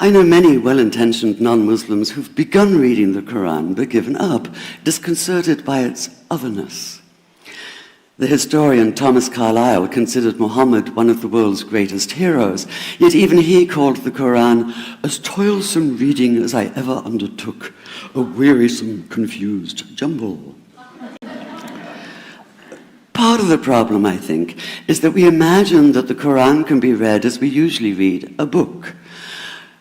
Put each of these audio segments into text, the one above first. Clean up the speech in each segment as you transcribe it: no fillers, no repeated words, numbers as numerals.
I know many well-intentioned non-Muslims who've begun reading the Quran but given up, disconcerted by its otherness. The historian Thomas Carlyle considered Muhammad one of the world's greatest heroes, yet even he called the Quran as toilsome reading as I ever undertook, a wearisome, confused jumble. Part of the problem, I think, is that we imagine that the Quran can be read as we usually read a book,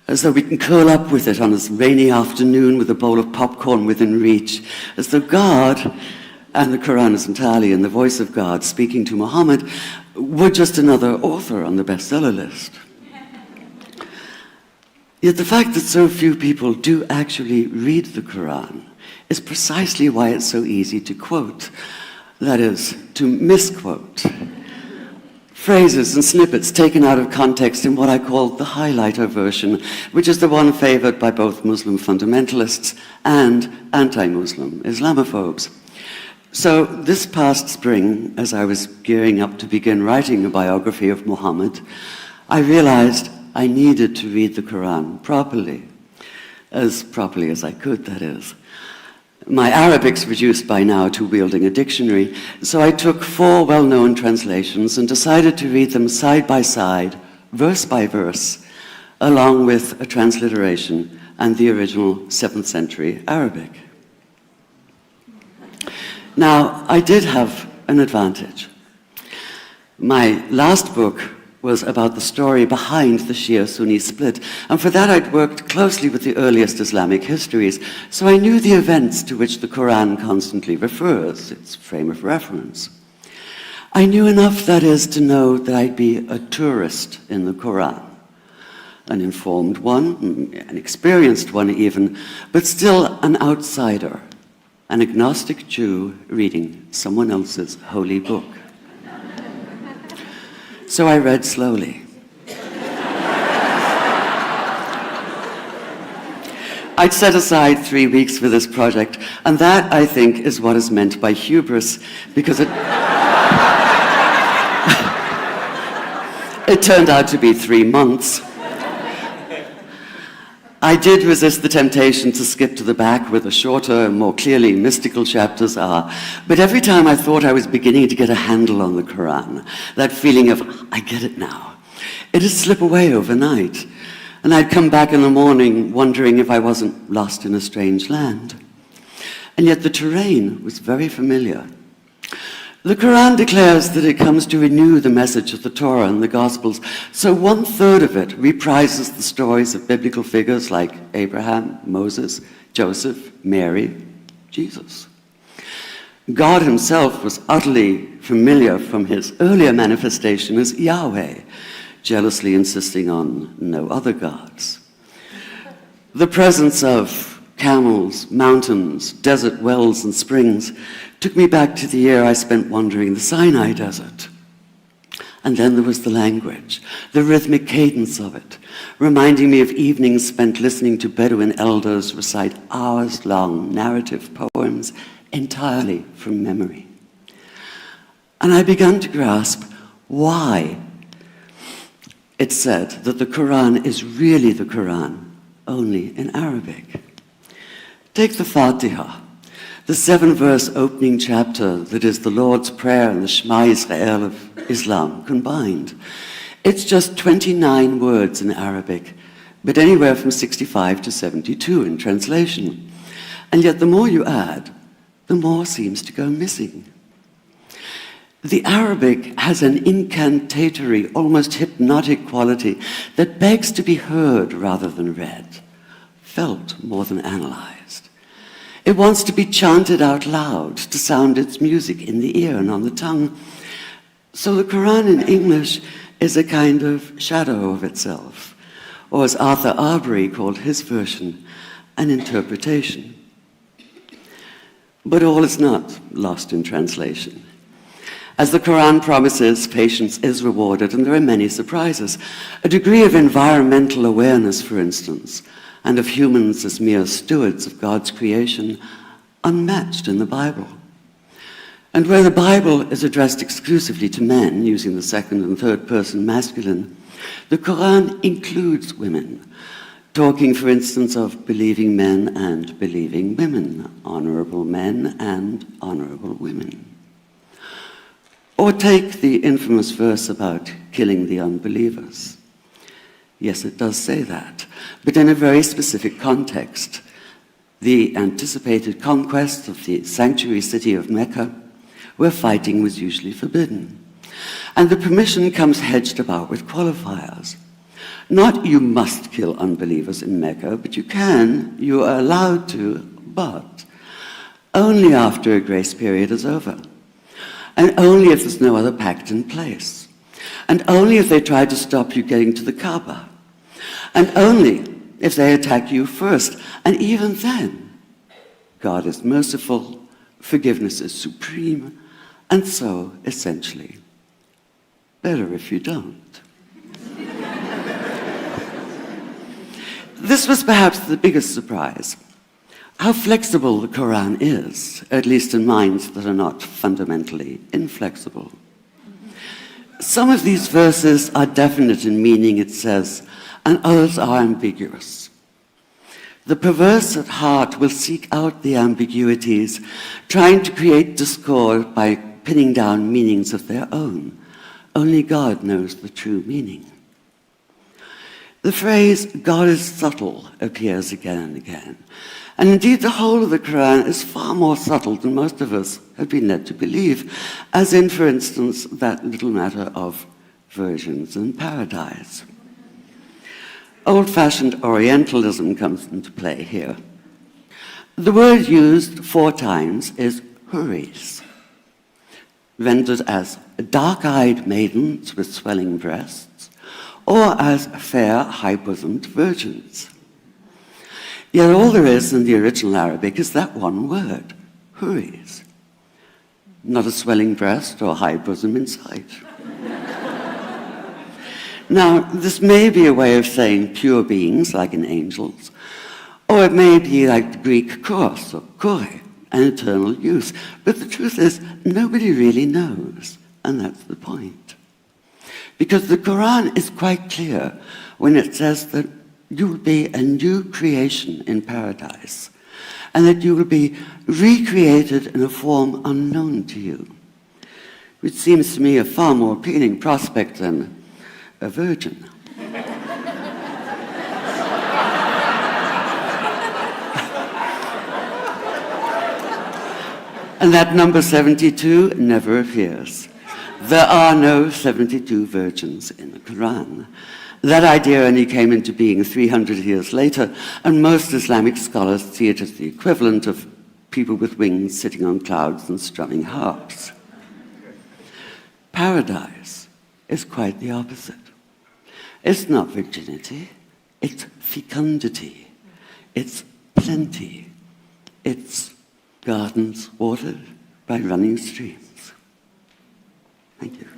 as though we can curl up with it on a rainy afternoon with a bowl of popcorn within reach, as though God, and the Quran is entirely in the voice of God speaking to Muhammad, were just another author on the bestseller list. Yet the fact that so few people do actually read the Quran is precisely why it's so easy to quote, that is, to misquote. Phrases and snippets taken out of context in what I call the highlighter version, which is the one favored by both Muslim fundamentalists and anti-Muslim Islamophobes. So this past spring, as I was gearing up to begin writing a biography of Muhammad, I realized I needed to read the Quran properly as I could, that is. My Arabic's reduced by now to wielding a dictionary, so I took 4 well-known translations and decided to read them side by side, verse by verse, along with a transliteration and the original 7th century Arabic. Now, I did have an advantage. My last book was about the story behind the Shia-Sunni split, and for that I'd worked closely with the earliest Islamic histories, so I knew the events to which the Quran constantly refers, its frame of reference. I knew enough, that is, to know that I'd be a tourist in the Quran, an informed one, an experienced one even, but still an outsider, an agnostic Jew reading someone else's holy book. So I read slowly. I'd set aside 3 weeks for this project, and that, I think, is what is meant by hubris, because it turned out to be 3 months. I did resist the temptation to skip to the back where the shorter and more clearly mystical chapters are, but every time I thought I was beginning to get a handle on the Quran, that feeling of, I get it now, it'd slip away overnight, and I'd come back in the morning wondering if I wasn't lost in a strange land. And yet the terrain was very familiar. The Quran declares that it comes to renew the message of the Torah and the Gospels, so 1/3 of it reprises the stories of biblical figures like Abraham, Moses, Joseph, Mary, Jesus. God himself was utterly familiar from his earlier manifestation as Yahweh, jealously insisting on no other gods. The presence of camels, mountains, desert wells, and springs took me back to the year I spent wandering the Sinai desert. And then there was the language, the rhythmic cadence of it, reminding me of evenings spent listening to Bedouin elders recite hours-long narrative poems entirely from memory. And I began to grasp why it's said that the Quran is really the Quran, only in Arabic. Take the Fatiha, the 7-verse opening chapter that is the Lord's Prayer and the Shema Israel of Islam combined. It's just 29 words in Arabic, but anywhere from 65 to 72 in translation. And yet the more you add, the more seems to go missing. The Arabic has an incantatory, almost hypnotic quality that begs to be heard rather than read, felt more than analyzed. It wants to be chanted out loud, to sound its music in the ear and on the tongue. So the Quran in English is a kind of shadow of itself, or as Arthur Arbery called his version, an interpretation. But all is not lost in translation. As the Quran promises, patience is rewarded, and there are many surprises. A degree of environmental awareness, for instance, and of humans as mere stewards of God's creation, unmatched in the Bible. And where the Bible is addressed exclusively to men, using the second and third person masculine, the Quran includes women, talking, for instance, of believing men and believing women, honorable men and honorable women. Or take the infamous verse about killing the unbelievers. Yes, it does say that, but in a very specific context. The anticipated conquest of the sanctuary city of Mecca, where fighting was usually forbidden. And the permission comes hedged about with qualifiers. Not you must kill unbelievers in Mecca, but you are allowed to, but only after a grace period is over. And only if there's no other pact in place. And only if they try to stop you getting to the Kaaba. And only if they attack you first. And even then, God is merciful, forgiveness is supreme, and so, essentially, better if you don't. This was perhaps the biggest surprise. How flexible the Quran is, at least in minds that are not fundamentally inflexible. Some of these verses are definite in meaning, it says, and others are ambiguous. The perverse at heart will seek out the ambiguities, trying to create discord by pinning down meanings of their own. Only God knows the true meaning. The phrase, God is subtle, appears again and again. And indeed, the whole of the Quran is far more subtle than most of us have been led to believe, as in, for instance, that little matter of virgins and paradise. Old-fashioned Orientalism comes into play here. The word used 4 times is huris, rendered as dark-eyed maidens with swelling breasts, or as fair, high-bosomed virgins. Yet all there is in the original Arabic is that one word, huris. Not a swelling breast or high bosom in sight. Now, this may be a way of saying pure beings, like in angels, or it may be like the Greek kos or kore, an eternal youth. But the truth is, nobody really knows, and that's the point. Because the Quran is quite clear when it says that you will be a new creation in paradise, and that you will be recreated in a form unknown to you, which seems to me a far more appealing prospect than a virgin. And that number 72 never appears. There are no 72 virgins in the Quran. That idea only came into being 300 years later, and most Islamic scholars see it as the equivalent of people with wings sitting on clouds and strumming harps. Paradise is quite the opposite. It's not virginity, it's fecundity, it's plenty, it's gardens watered by running streams. Thank you.